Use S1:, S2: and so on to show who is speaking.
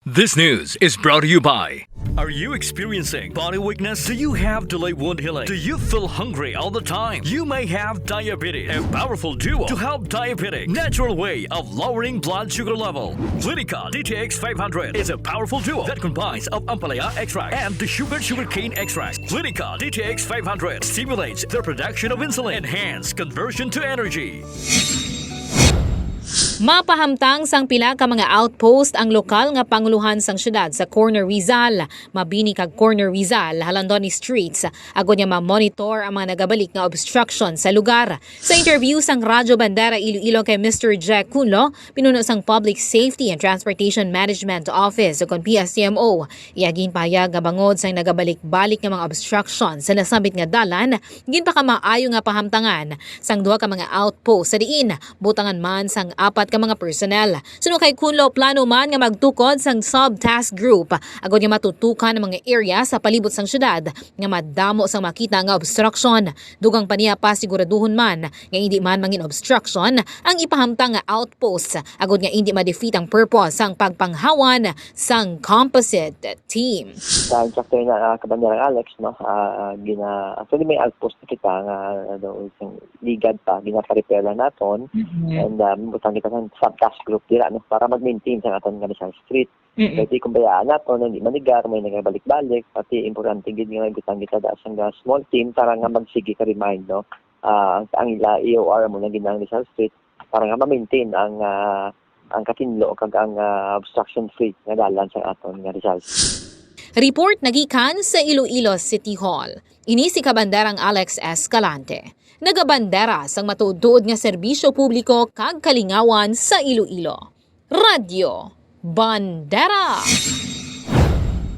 S1: This news is brought to you by... Are you experiencing body weakness? Do you have delayed wound healing? Do you feel hungry all the time? You may have diabetes. A powerful duo to help diabetic. Natural way of lowering blood sugar level. Clinica DTX 500 is a powerful duo that combines of ampalaya extract and the sugarcane extract. Clinica DTX 500 stimulates the production of insulin. Enhance conversion to energy.
S2: Mapahamtang sang pila ka mga outpost ang lokal nga panguluhan sang syudad sa Corner Rizal, mabini kag Corner Rizal, Halandoni Streets, agod niya ma-monitor ang mga nagabalik nga obstruction sa lugar. Sa interview sang Radyo Bandera Iloilo kay Mr. Jack Kunlo, pinuno sang Public Safety and Transportation Management Office o kon PSTMO, iagin payag nga bangod sang nagabalik-balik nga mga obstruction sa nasabit nga dalan, gin pa ka maayo nga pahamtangan sang duha ka mga outpost sa diin, butangan man sang apat ka mga personnel. Suno kay Kunlo, plano man nga magtukod sang sub-task group agod nga matutukan ang mga area sa palibot sang syudad nga madamo sang makita nga obstruction. Dugang pa niya pa siguraduhon man nga hindi man mangin obstruction ang ipahamtang nga outpost agod nga hindi ma-defeat ang purpose sang pagpanghawan sang Composite team.
S3: Sa instructor na Kabanderang Alex, no, actually may outpost na kita nga isang ligad pa, gina-repair lang naton, and butang kita sa sub-task group dira, no, para mag-maintain sa aton nga isang street. Kasi kung bayaan naton, hindi manigar, may nagabalik-balik, pati importante gid nga butang kita da sang small team para nga magsige ka remind, no, ang ila EOR mo na ginang Rizal Street para nga ma-maintain ang katinlo kag ang obstruction free nga dalan sa aton nga Rizal.
S2: Report nagikan sa Iloilo City Hall. Ini si Kabanderang Alex Escalante. Nagabandera sang matuod nga serbisyo publiko kag kalingawan sa Iloilo. Radyo Bandera